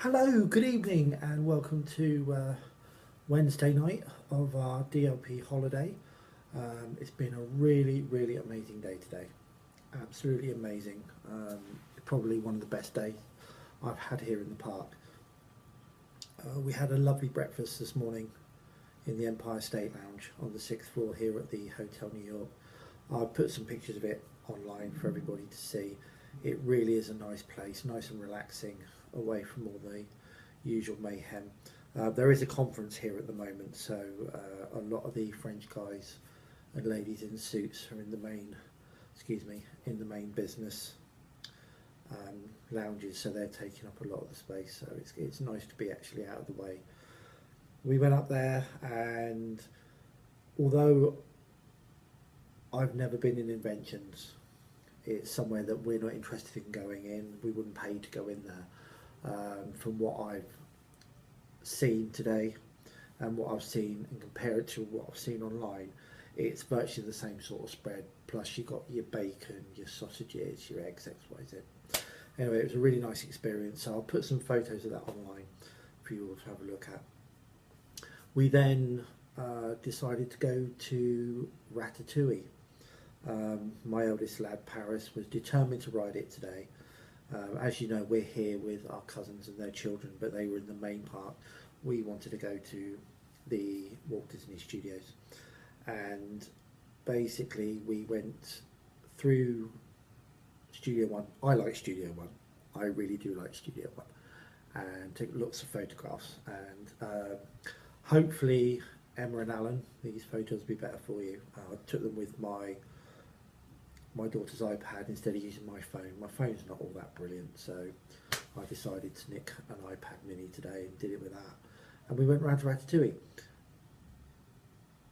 Hello, good evening, and welcome to Wednesday night of our DLP holiday. It's been a really amazing day today. Absolutely amazing. Probably one of the best days I've had here in the park. We had a lovely breakfast this morning in the Empire State Lounge on the sixth floor here at the Hotel New York. I've put some pictures of it online for everybody to see. It really is a nice place, nice and relaxing, away from all the usual mayhem. There is a conference here at the moment, so a lot of the French guys and ladies in suits are in the main business lounges, so they're taking up a lot of the space. So it's nice to be actually out of the way. We went up there, and although I've never been in Inventions, it's somewhere that we're not interested in going in. We wouldn't pay to go in there. From what I've seen today and what I've seen, and compare it to what I've seen online, it's virtually the same sort of spread. Plus you've got your bacon, your sausages, your eggs, XYZ. Anyway, it was a really nice experience. So I'll put some photos of that online for you all to have a look at. We then decided to go to Ratatouille. My eldest lad, Paris, was determined to ride it today. As you know, we're here with our cousins and their children, but they were in the main park. We wanted to go to the Walt Disney Studios, and basically we went through Studio One. I like Studio One. I really do like Studio One, and took lots of photographs. And hopefully, Emma and Alan, these photos will be better for you. I took them with my daughter's iPad instead of using my phone. My phone's not all that brilliant, so I decided to nick an iPad mini today and did it with that. And we went round to Ratatouille.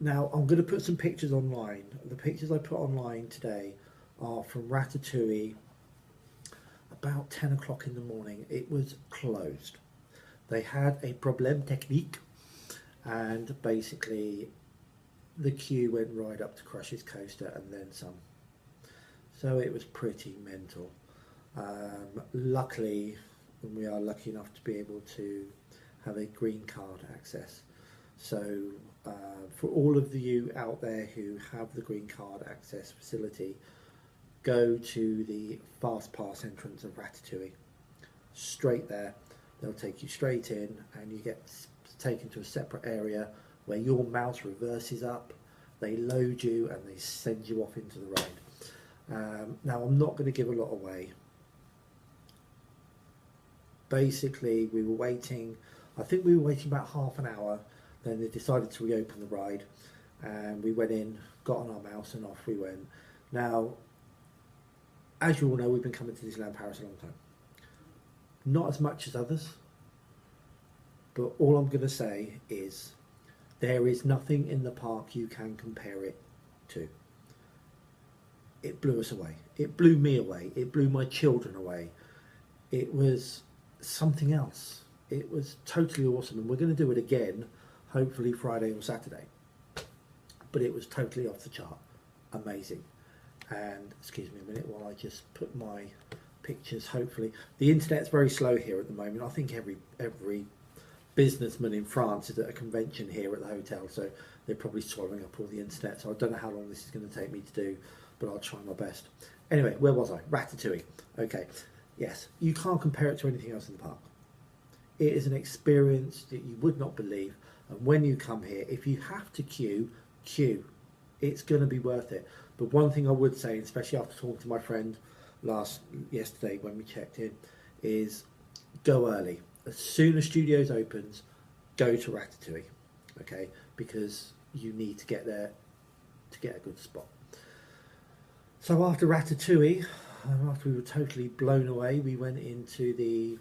Now, I'm going to put some pictures online. The pictures I put online today are from Ratatouille about 10 o'clock in the morning. It was closed. They had a problème technique, and basically the queue went right up to Crush's Coaster and then some. So it was pretty mental. Luckily, we are lucky enough to be able to have a green card access. So for all of you out there who have the green card access facility, go to the fast pass entrance of Ratatouille. Straight there, they'll take you straight in, and you get taken to a separate area where your mouse reverses up, they load you, and they send you off into the ride. Now, I'm not going to give a lot away. Basically, we were waiting, I think we were waiting about half an hour, then they decided to reopen the ride, and we went in, got on our mouse, and off we went. Now, as you all know, we've been coming to Disneyland Paris a long time. Not as much as others, but all I'm going to say is there is nothing in the park you can compare it to. It blew us away. It blew me away. It blew my children away. It was something else. It was totally awesome, and we're going to do it again, hopefully Friday or Saturday. But it was totally off the chart. Amazing. And excuse me a minute while I just put my pictures. Hopefully the internet's very slow here at the moment. I think every businessman in France is at a convention here at the hotel, so they're probably swallowing up all the internet. So I don't know how long this is going to take me to do, but I'll try my best. Anyway, where was I? Ratatouille. Okay, yes, you can't compare it to anything else in the park. It is an experience that you would not believe, and when you come here, if you have to queue. It's going to be worth it. But one thing I would say, especially after talking to my friend yesterday when we checked in, is go early. As soon as Studios opens, go to Ratatouille, okay? Because you need to get there to get a good spot. So after Ratatouille, after we were totally blown away, we went into the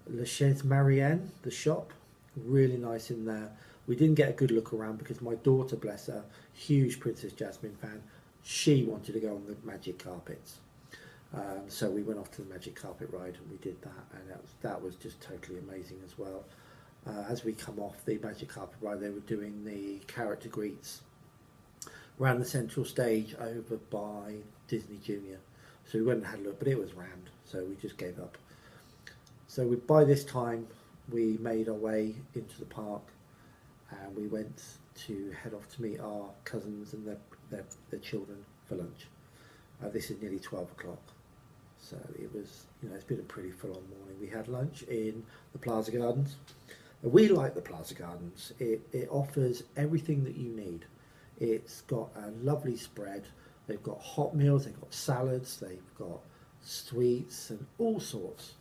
Le Chaise Marianne, the shop. Really nice in there. We didn't get a good look around because my daughter, bless her, huge Princess Jasmine fan, she wanted to go on the magic carpets. So we went off to the magic carpet ride and we did that, and that was just totally amazing as well. As we come off the magic carpet ride, they were doing the character greets around the central stage over by Disney Junior. So we went and had a look, but it was rammed, so we just gave up. So So by this time, we made our way into the park, and we went to head off to meet our cousins and their children for lunch. This is nearly 12 o'clock. So it was, it's been a pretty full-on morning. We had lunch in the Plaza Gardens. We like the Plaza Gardens. It offers everything that you need. It's got a lovely spread. They've got hot meals, they've got salads, they've got sweets and all sorts.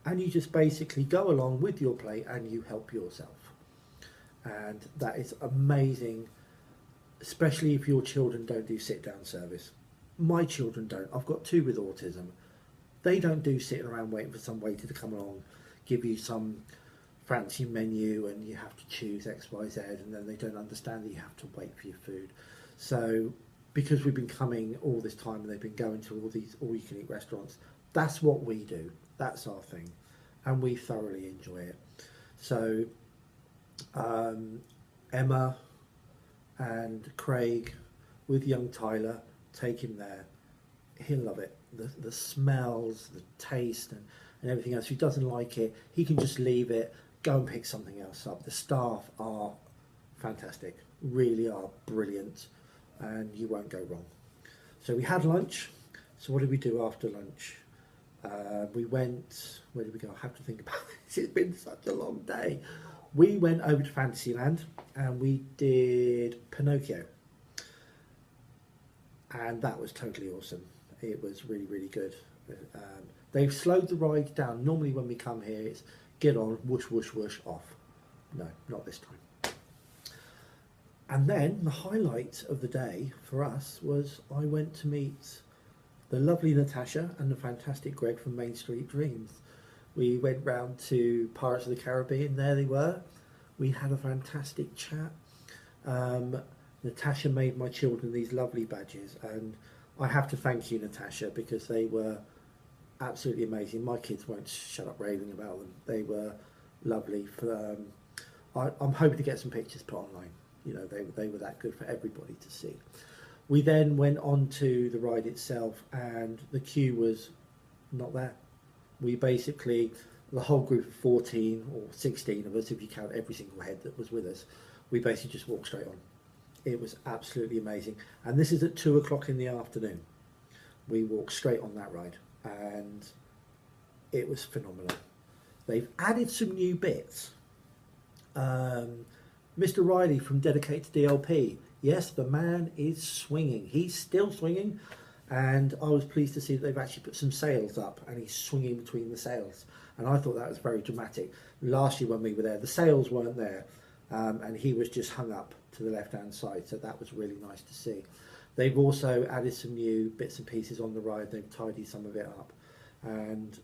And you just basically go along with your plate and you help yourself. And that is amazing, especially if your children don't do sit-down service. My children don't. I've got 2 with autism. They don't do sitting around waiting for some waiter to come along, give you some fancy menu and you have to choose X, Y, Z, and then they don't understand that you have to wait for your food. So because we've been coming all this time and they've been going to all these all-you-can-eat restaurants, that's what we do. That's our thing. And we thoroughly enjoy it. So Emma and Craig with young Tyler, take him there. He'll love it. The smells, the taste and everything else. If he doesn't like it, he can just leave it, go and pick something else up. The staff are fantastic, really are brilliant, and you won't go wrong. So we had lunch. So what did we do after lunch? We went, where did we go? I have to think about this. It's been such a long day. We went over to Fantasyland and we did Pinocchio. And that was totally awesome. It was really, really good. They've slowed the ride down. Normally when we come here, it's get on, whoosh, whoosh, whoosh, off. No, not this time. And then the highlight of the day for us was I went to meet the lovely Natasha and the fantastic Greg from Main Street Dreams. We went round to Pirates of the Caribbean. There they were. We had a fantastic chat. Natasha made my children these lovely badges, and I have to thank you, Natasha, because they were absolutely amazing. My kids won't shut up raving about them. They were lovely. I'm hoping to get some pictures put online. They were that good for everybody to see. We then went on to the ride itself, and the queue was not there. We basically, the whole group of 14 or 16 of us, if you count every single head that was with us, we basically just walked straight on. It was absolutely amazing. And this is at 2 o'clock in the afternoon. We walked straight on that ride, and it was phenomenal. They've added some new bits. Mr. Riley from Dedicated to DLP. Yes, the man is swinging. He's still swinging, and I was pleased to see that they've actually put some sails up, and he's swinging between the sails. And I thought that was very dramatic. Last year when we were there, the sails weren't there, and he was just hung up to the left-hand side, so that was really nice to see. They've also added some new bits and pieces on the ride. They've tidied some of it up, and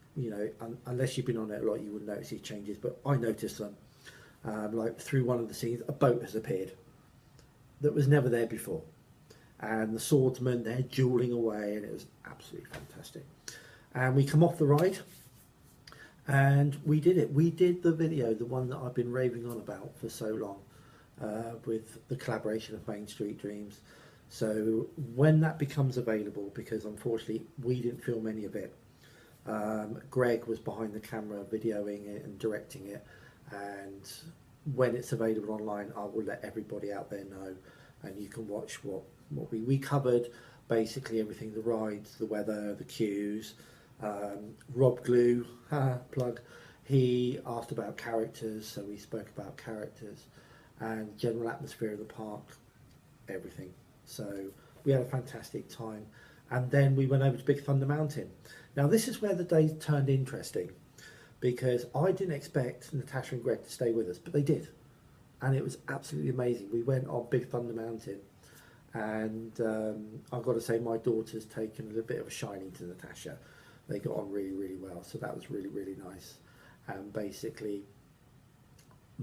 unless you've been on it a lot, you wouldn't notice these changes, but I noticed them. Like through one of the scenes, a boat has appeared that was never there before, and the swordsmen, they're dueling away, and it was absolutely fantastic. And we come off the ride, and we did it. We did the video, the one that I've been raving on about for so long, with the collaboration of Main Street Dreams. So when that becomes available, because unfortunately we didn't film any of it, Greg was behind the camera videoing it and directing it, and when it's available online, I will let everybody out there know, and you can watch what we covered. Basically everything: the rides, the weather, the queues. Rob Glue, plug, he asked about characters, so we spoke about characters and general atmosphere of the park, everything. So we had a fantastic time, and then we went over to Big Thunder Mountain. Now this is where the day turned interesting, because I didn't expect Natasha and Greg to stay with us, but they did, and it was absolutely amazing. We went on Big Thunder Mountain, and I've got to say my daughter's taken a little bit of a shining to Natasha. They got on really, really well, so that was really, really nice. And basically,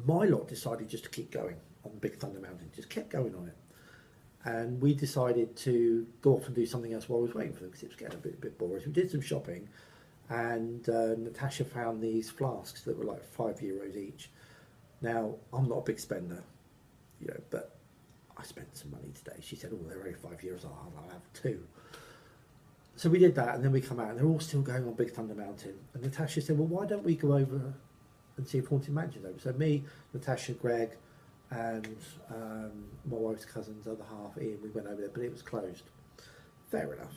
my lot decided just to keep going on Big Thunder Mountain, just kept going on it. And we decided to go off and do something else while we was waiting for them, because it was getting a bit boring. So we did some shopping, and Natasha found these flasks that were like €5 each. Now, I'm not a big spender, but I spent some money today. She said, oh, they're only €5, I'll have 2. So we did that, and then we come out, and they're all still going on Big Thunder Mountain. And Natasha said, well, why don't we go over and see if Haunted Mansion's over? So me, Natasha, Greg, and my wife's cousin's other half, Ian, we went over there, but it was closed. Fair enough.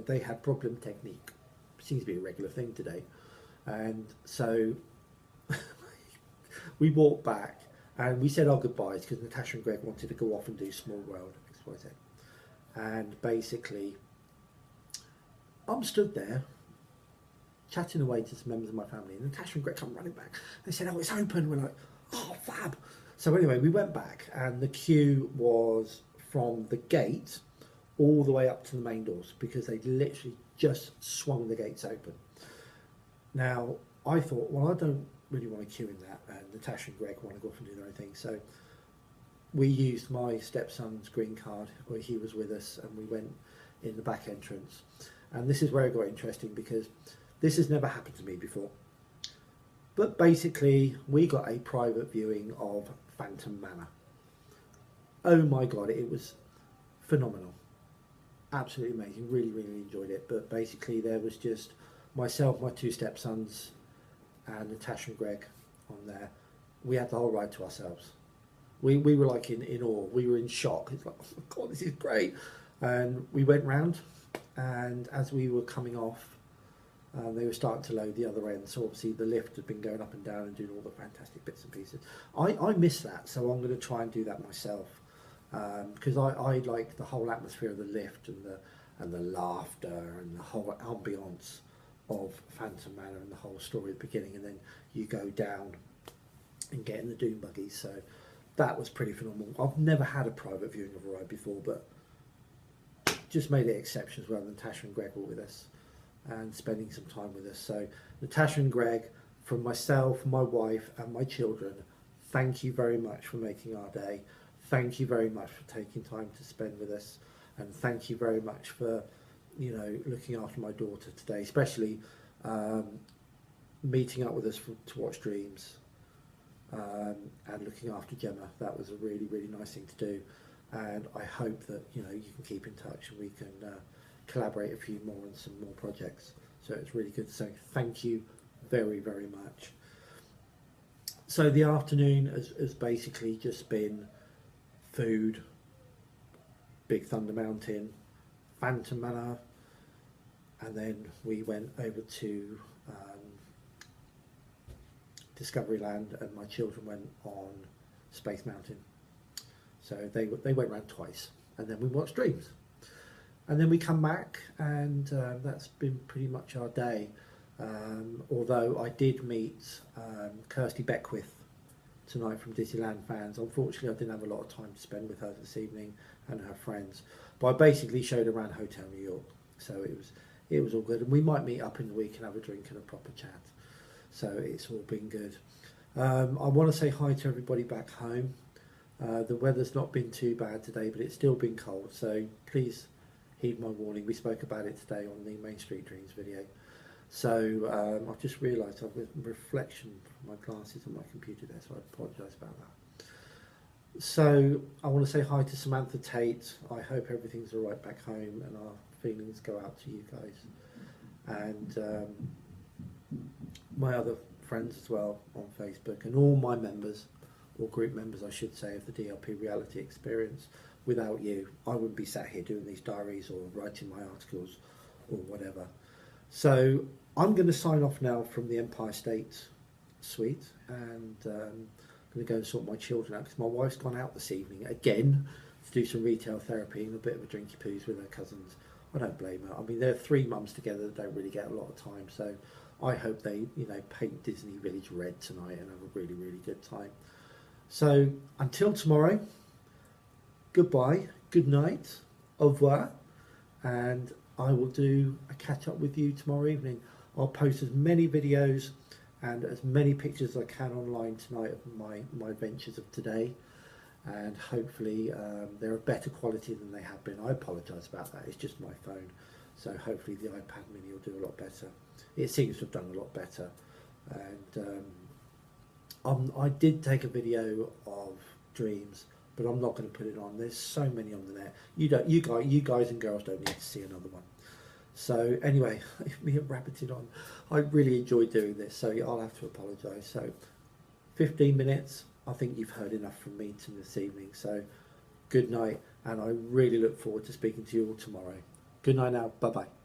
They had problem technique. Seems to be a regular thing today. And so we walked back, and we said our goodbyes, because Natasha and Greg wanted to go off and do Small World, XYZ. And basically, I'm stood there, chatting away to some members of my family, and Natasha and Greg come running back. They said, oh, it's open. We're like, oh, fab. So anyway, we went back, and the queue was from the gate all the way up to the main doors, because they literally just swung the gates open. Now, I thought, well, I don't really want to queue in that, and Natasha and Greg want to go off and do their own thing. So we used my stepson's green card, where he was with us, and we went in the back entrance. And this is where it got interesting, because this has never happened to me before. But basically, we got a private viewing of Phantom Manor. Oh my God, it was phenomenal. Absolutely amazing. Really, really enjoyed it. But basically, there was just myself, my two stepsons, and Natasha and Greg on there. We had the whole ride to ourselves. We were like in awe. We were in shock. It's like, oh my God, this is great. And we went round, and as we were coming off, they were starting to load the other end. So obviously the lift had been going up and down and doing all the fantastic bits and pieces. I miss that, so I'm going to try and do that myself, because I like the whole atmosphere of the lift and the laughter and the whole ambience of Phantom Manor and the whole story at the beginning, and then you go down and get in the Doom buggies. So that was pretty phenomenal. I've never had a private viewing of a ride before, but just made it exceptions rather than Natasha and Greg were with us and spending some time with us. So Natasha and Greg, from myself, my wife and my children, thank you very much for making our day. Thank you very much for taking time to spend with us, and thank you very much for, you know, looking after my daughter today, especially meeting up with us to watch Dreams, and looking after Gemma. That was a really, really nice thing to do, and I hope that, you know, you can keep in touch and we can collaborate a few more on some more projects. So it's really good to say thank you very, very much. So the afternoon has basically just been food, Big Thunder Mountain, Phantom Manor, and then we went over to Discoveryland, and my children went on Space Mountain. So they went round twice, and then we watched Dreams. And then we come back, and that's been pretty much our day. Although I did meet Kirsty Beckwith tonight from Disneyland Fans. Unfortunately, I didn't have a lot of time to spend with her this evening and her friends. But I basically showed her around Hotel New York. So it was all good. And we might meet up in the week and have a drink and a proper chat. So it's all been good. I want to say hi to everybody back home. The weather's not been too bad today, but it's still been cold. So please heed my warning. We spoke about it today on the Main Street Dreams video. So I've just realised I've got reflection from my glasses on my computer there, so I apologise about that. So I want to say hi to Samantha Tate. I hope everything's all right back home, and our feelings go out to you guys. And my other friends as well on Facebook, and all my members, or group members I should say, of the DLP Reality Experience. Without you, I wouldn't be sat here doing these diaries or writing my articles or whatever. So I'm going to sign off now from the Empire State Suite, and I'm going to go and sort my children out, because my wife's gone out this evening again to do some retail therapy and a bit of a drinky poos with her cousins. I don't blame her. I mean, they're three mums together that don't really get a lot of time, so I hope they, you know, paint Disney Village red tonight and have a really, really good time. So until tomorrow, goodbye, good night, au revoir, and I will do a catch up with you tomorrow evening. I'll post as many videos and as many pictures as I can online tonight of my adventures of today, and hopefully they're of better quality than they have been. I apologise about that, it's just my phone, so hopefully the iPad mini will do a lot better. It seems to have done a lot better. And I did take a video of Dreams, but I'm not going to put it on. There's so many on the net. You guys and girls don't need to see another one. So anyway, me and rabbited on. I really enjoyed doing this, so I'll have to apologise. So 15 minutes, I think you've heard enough from me this evening. So good night, and I really look forward to speaking to you all tomorrow. Good night now. Bye-bye.